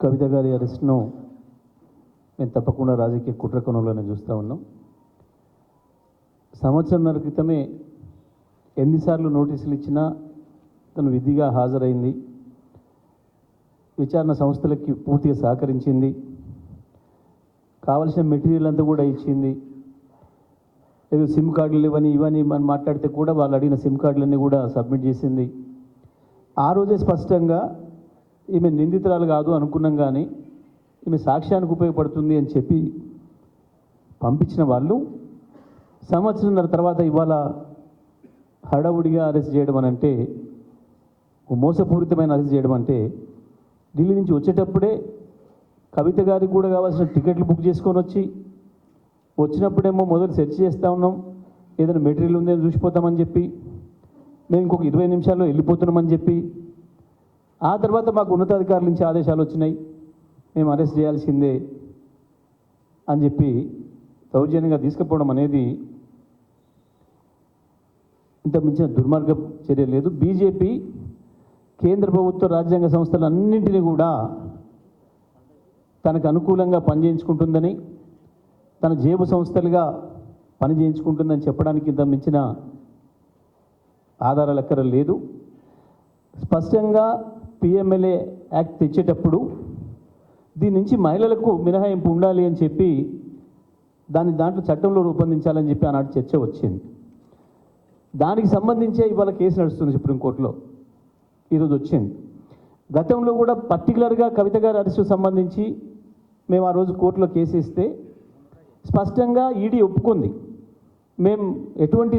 కవిత గారి అరెస్ట్ను మేము తప్పకుండా రాజకీయ కుట్ర కోణంలోనే చూస్తూ ఉన్నాం. సంవత్సరంన్నర క్రితమే ఎన్నిసార్లు నోటీసులు ఇచ్చినా తను విధిగా హాజరైంది, విచారణ సంస్థలకి పూర్తిగా సహకరించింది, కావలసిన మెటీరియల్ అంతా కూడా ఇచ్చింది. ఏదో సిమ్ కార్డులు ఇవని మనం మాట్లాడితే కూడా వాళ్ళు అడిగిన సిమ్ కార్డులన్నీ కూడా సబ్మిట్ చేసింది. ఆ రోజే స్పష్టంగా ఈమె నిందితురాలు కాదు అనుకున్నాం, కానీ ఈమె సాక్ష్యానికి ఉపయోగపడుతుంది అని చెప్పి పంపించిన వాళ్ళు సంవత్సరంన్నర తర్వాత ఇవాళ హడావుడిగా అరెస్ట్ చేయడం అని అంటే, మోసపూరితమైన అరెస్ట్ చేయడం అంటే, ఢిల్లీ నుంచి వచ్చేటప్పుడే కవిత గారికి కూడా కావాల్సిన టికెట్లు బుక్ చేసుకొని వచ్చినప్పుడేమో మొదలు సెర్చ్ చేస్తూ ఉన్నాం, ఏదైనా మెటీరియల్ ఉందని చూసిపోతామని చెప్పి, మేము ఇంకొక 20 నిమిషాల్లో వెళ్ళిపోతున్నామని చెప్పి, ఆ తర్వాత మాకు ఉన్నతాధికారుల నుంచి ఆదేశాలు వచ్చినాయి, మేము అరెస్ట్ చేయాల్సిందే అని చెప్పి దౌర్జన్యంగా తీసుకుపోవడం అనేది ఇంత మించిన దుర్మార్గ చర్య లేదు. బీజేపీ కేంద్ర ప్రభుత్వ రాజ్యాంగ సంస్థలన్నింటినీ కూడా తనకు అనుకూలంగా పనిచేయించుకుంటుందని, తన జేబు సంస్థలుగా పనిచేయించుకుంటుందని చెప్పడానికి ఇంత మించిన ఆధారాలు ఎక్కడ లేదు. స్పష్టంగా పిఎంఎల్ఏ యాక్ట్ తెచ్చేటప్పుడు దీని నుంచి మహిళలకు మినహాయింపు ఉండాలి అని చెప్పి దాంట్లో చట్టంలో రూపొందించాలని చెప్పి ఆనాడు చర్చ వచ్చింది. దానికి సంబంధించే ఇవాళ కేసు నడుస్తుంది సుప్రీంకోర్టులో, ఈరోజు వచ్చింది. గతంలో కూడా పర్టికులర్గా కవిత గారి అరెస్టుకు సంబంధించి మేము ఆ రోజు కోర్టులో కేసు ఇస్తే స్పష్టంగా ఈడీ ఒప్పుకుంది, మేము ఎటువంటి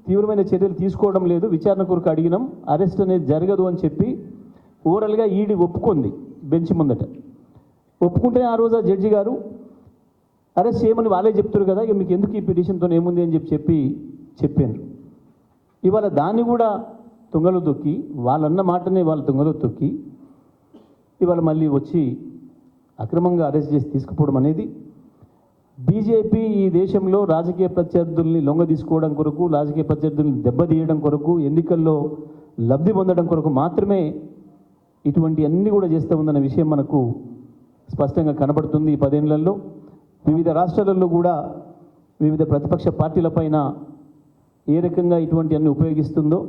తీవ్రమైన చర్యలు తీసుకోవడం లేదు, విచారణ కొరకు అడిగినాం, అరెస్ట్ అనేది జరగదు అని చెప్పి ఓవరాల్గా ఈడీ ఒప్పుకుంది బెంచ్ ముందట. ఒప్పుకుంటే ఆ రోజు ఆ జడ్జి గారు అరెస్ట్ చేయమని వాళ్ళే చెప్తారు కదా, ఇక మీకు ఎందుకు ఈ పిటిషన్తో ఏముంది అని చెప్పాను. ఇవాళ దాన్ని కూడా తుంగలో తొక్కి, వాళ్ళన్న మాటనే వాళ్ళు తుంగలో తొక్కి ఇవాళ మళ్ళీ వచ్చి అక్రమంగా అరెస్ట్ చేసి తీసుకుపోవడం అనేది బీజేపీ ఈ దేశంలో రాజకీయ ప్రత్యర్థుల్ని లొంగ తీసుకోవడం కొరకు, రాజకీయ ప్రత్యర్థుల్ని దెబ్బతీయడం కొరకు, ఎన్నికల్లో లబ్ధి పొందడం కొరకు మాత్రమే ఇటువంటి అన్నీ కూడా చేస్తూ ఉందన్న విషయం మనకు స్పష్టంగా కనబడుతుంది. ఈ 10 ఏళ్లలో వివిధ రాష్ట్రాలలో కూడా వివిధ ప్రతిపక్ష పార్టీలపైన ఏ రకంగా ఇటువంటి అన్ని ఉపయోగిస్తుందో,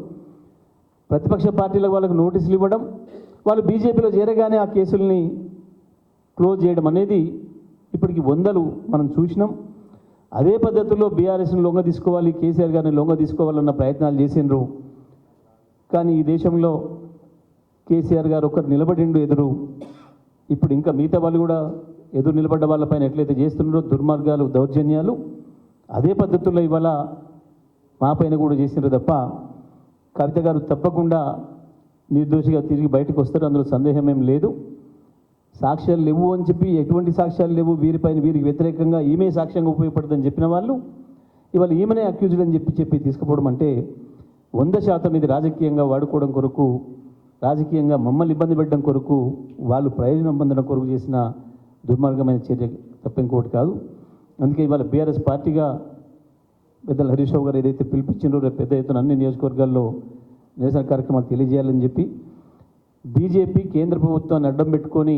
ప్రతిపక్ష పార్టీలకు వాళ్ళకు నోటీసులు ఇవ్వడం, వాళ్ళు బీజేపీలో చేరగానే ఆ కేసుల్ని క్లోజ్ చేయడం అనేది ఇప్పటికి 100లు మనం చూసినాం. అదే పద్ధతిలో బీఆర్ఎస్ని లొంగ తీసుకోవాలి, కేసీఆర్ గారిని లొంగ తీసుకోవాలన్న ప్రయత్నాలు చేసిండ్రు. కానీ ఈ దేశంలో కేసీఆర్ గారు ఒక్కరు నిలబడిండు ఎదురు. ఇప్పుడు ఇంకా మిగతా వాళ్ళు కూడా ఎదురు నిలబడ్డ వాళ్ళపైన ఎట్లయితే చేస్తున్నారో దుర్మార్గాలు, దౌర్జన్యాలు, అదే పద్ధతుల్లో ఇవాళ మా పైన కూడా చేసినారు తప్ప కవిత గారు తప్పకుండా నిర్దోషిగా తిరిగి బయటకు వస్తారు, అందులో సందేహం ఏం లేదు. సాక్ష్యాలు లేవు అని చెప్పి, ఎటువంటి సాక్ష్యాలు లేవు వీరికి వ్యతిరేకంగా ఈమె సాక్ష్యంగా ఉపయోగపడుతుందని చెప్పిన వాళ్ళు ఇవాళ ఈమెనే అక్యూజ్డ్ అని చెప్పి తీసుకుపోవడం అంటే 100% ఇది రాజకీయంగా వాడుకోవడం కొరకు, రాజకీయంగా మమ్మల్ని ఇబ్బంది పెట్టడం కొరకు, వాళ్ళు ప్రయోజనం పొందడం కొరకు చేసిన దుర్మార్గమైన చర్య తప్ప ఇంకోటి కాదు. అందుకే ఇవాళ బీఆర్ఎస్ పార్టీగా పెద్దల హరీష్ రావు గారు ఏదైతే పిలిపించిందో రేపు పెద్ద ఎత్తున అన్ని నియోజకవర్గాల్లో నిరసన కార్యక్రమాలు తెలియజేయాలని చెప్పి బీజేపీ కేంద్ర ప్రభుత్వాన్ని అడ్డం పెట్టుకొని,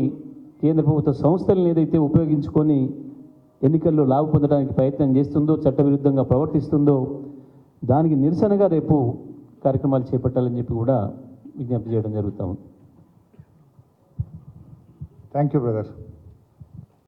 కేంద్ర ప్రభుత్వ సంస్థలను ఏదైతే ఉపయోగించుకొని ఎన్నికల్లో లాభ పొందడానికి ప్రయత్నం చేస్తుందో, చట్టవిరుద్ధంగా ప్రవర్తిస్తుందో దానికి నిరసనగా రేపు కార్యక్రమాలు చేపట్టాలని చెప్పి కూడా విజ్ఞప్తి చేయడం జరుగుతూ ఉంది. Thank you brother.